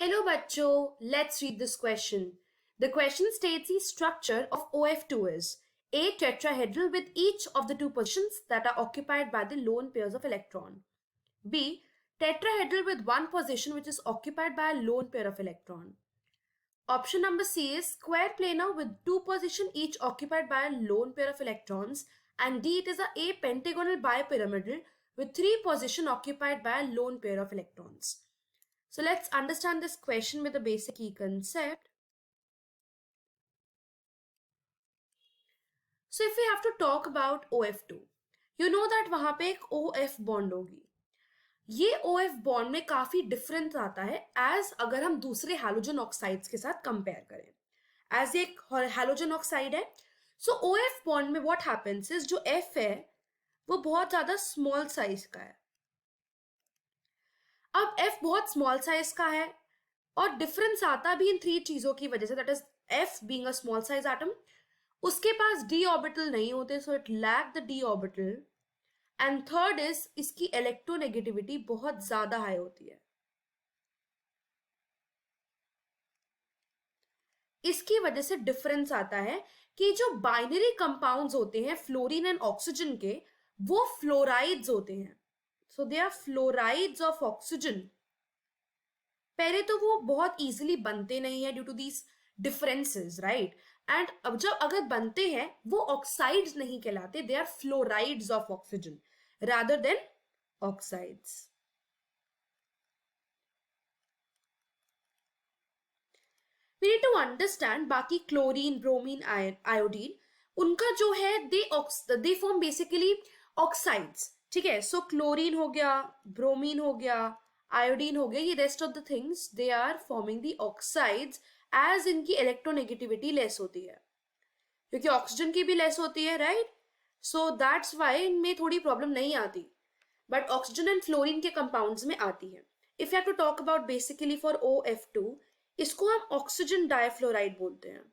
Hello bachcho, let's read this question. The question states the structure of OF2 is a tetrahedral with each of the two positions that are occupied by the lone pairs of electron. B. Tetrahedral with one position which is occupied by a lone pair of electron. Option number C is square planar with two positions each occupied by a lone pair of electrons, and D, it is a pentagonal bipyramidal with three positions occupied by a lone pair of electrons. So let's understand this question with a basic key concept. So if we have to talk about OF2, you know that वहाँ पे एक OF bond होगी. ये OF bond में काफी difference आता है as अगर हम दूसरे हैलोजन ऑक्साइड्स के साथ कंपेयर करें. एज एक हैलोजन ऑक्साइड है, सो OF बॉन्ड में व्हाट हैपेंस इज जो F है वो बहुत ज्यादा स्मॉल साइज का है. अब F बहुत स्मॉल साइज का है और डिफरेंस आता भी इन थ्री चीजों की वजह से, that is F being a small size atom, उसके पास d ऑर्बिटल नहीं होते, so it lack the d orbital, and third is इसकी इलेक्ट्रोनेगेटिविटी बहुत ज्यादा हाई होती है. इसकी वजह से डिफरेंस आता है कि जो बाइनरी कंपाउंड्स होते हैं फ्लोरीन एंड ऑक्सीजन के, वो फ्लोराइड्स होते हैं. So they are fluorides of oxygen. पहले तो वो बहुत इजीली बनते नहीं है due to these differences, right. And अब जब अगर बनते हैं वो ऑक्साइड्स नहीं कहलाते, they are fluorides of oxygen rather than oxides. We need to understand बाकी क्लोरीन, ब्रोमीन, आयोडीन, उनका जो है दे फॉर्म बेसिकली ऑक्साइड्स. ठीक है, सो क्लोरीन हो गया, ब्रोमीन हो गया, आयोडीन हो गया, ये rest of the things they are forming the oxides as इनकी इलेक्ट्रोनेगेटिविटी लेस होती है, क्योंकि ऑक्सीजन की भी लेस होती है, राइट. सो दैट्स वाई इनमें थोड़ी प्रॉब्लम नहीं आती, बट ऑक्सीजन एंड फ्लोरीन के कंपाउंड्स में आती है. If you have to talk about basically for OF2, इसको हम ऑक्सीजन डाइफ्लोराइड बोलते हैं.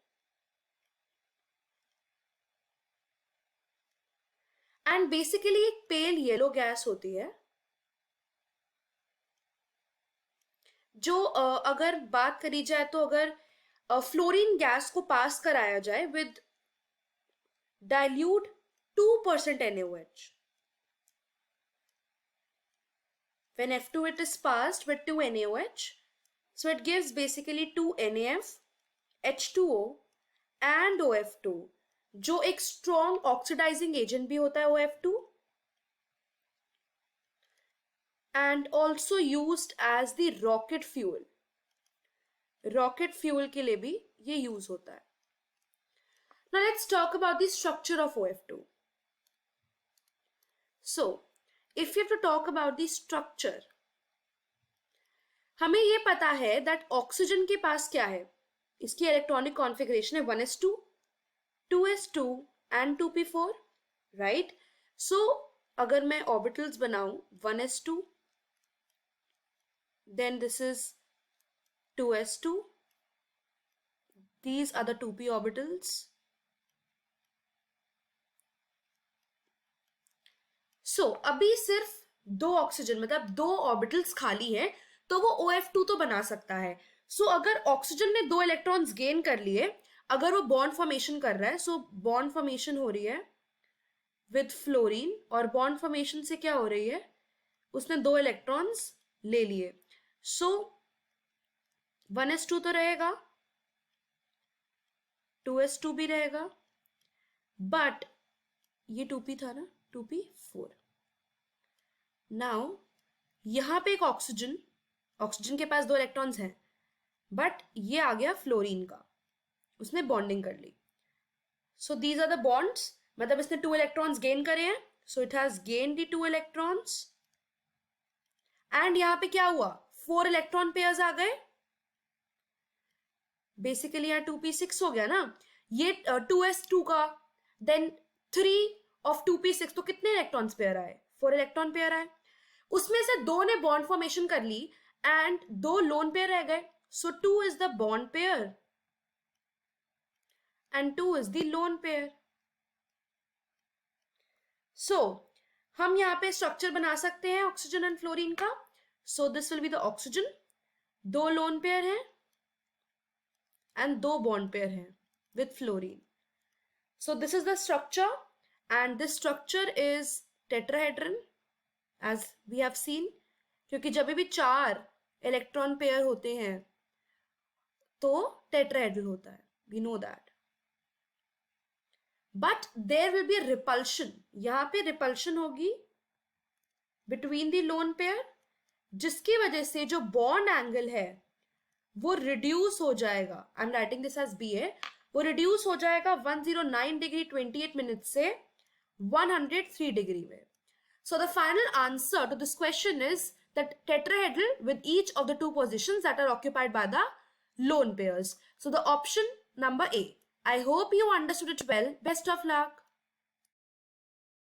एंड बेसिकली एक पेल येलो गैस होती है जो अगर बात करी जाए तो अगर फ्लोरीन गैस को पास कराया जाए with dilute 2% NaOH, when F2 it is passed with 2 NaOH, so it gives basically 2 NaF, H2O and OF2, जो एक स्ट्रॉन्ग ऑक्सीडाइजिंग एजेंट भी होता है OF2, and also used as the rocket fuel. Rocket fuel के लिए भी ये use होता है. Now let's talk about the structure of OF2. So, if you have to talk about the structure, हमें ये पता है that ऑक्सीजन के पास क्या है, इसकी इलेक्ट्रॉनिक कॉन्फ़िगरेशन है 1s2, 2s2 and 2p4, right? So, अगर मैं ऑर्बिटल्स बनाऊं 1s2, then this is 2s2, these are the 2p orbitals. सो अभी सिर्फ दो ऑक्सीजन मतलब दो ऑर्बिटल्स खाली हैं, तो वो OF2 तो बना सकता है. सो अगर ऑक्सीजन ने दो इलेक्ट्रॉन्स गेन कर लिए, अगर वो बॉन्ड फॉर्मेशन कर रहा है, सो बॉन्ड फॉर्मेशन हो रही है विद फ्लोरीन, और बॉन्ड फॉर्मेशन से क्या हो रही है, उसने दो इलेक्ट्रॉन्स ले लिए. सो 1s2 तो रहेगा, 2s2 भी रहेगा, बट ये 2p था ना, 2p4. नाउ यहां पे एक ऑक्सीजन, ऑक्सीजन के पास दो इलेक्ट्रॉन्स हैं, बट ये आ गया फ्लोरीन का, उसने बॉन्डिंग कर ली. So these are the bonds, मतलब इसने 2 इलेक्ट्रॉन्स गेन करे हैं, so it has gain the 2 electrons. And यहां पे क्या हुआ, 4 इलेक्ट्रॉन पेयर्स आ गए. बेसिकली यहाँ 2p6 हो गया ना, ये 2s2 का, देन 3 ऑफ 2p6, तो कितने इलेक्ट्रॉन्स पेयर आए, 4 इलेक्ट्रॉन पेयर आए. उसमें से दो ने बॉन्ड फॉर्मेशन कर ली एंड दो लोन पेयर रह गए. So 2 is the bond pair and 2 is the lone pair. So हम यहां पे स्ट्रक्चर बना सकते हैं ऑक्सीजन एंड फ्लोरीन का. So this will be the oxygen, दो लोन पेयर हैं एंड दो बॉन्ड पेयर हैं with fluorine. So this is the structure, and this structure is tetrahedron as we have seen, क्योंकि जब भी चार इलेक्ट्रॉन पेयर होते हैं तो टेट्राहेड्रल होता है, we know that. But there will be repulsion, यहाँ पे repulsion होगी between the lone pair, जिसकी वजह से जो बॉन्ड एंगल है वो रिड्यूस हो जाएगा. I am writing this as B A. वो रिड्यूस हो जाएगा 109 डिग्री 28 मिनट से 103 डिग्री में. So the final answer to this question is that tetrahedral with each of the two positions that are occupied by the lone pairs. So the option number A. I hope you understood it well. Best of luck.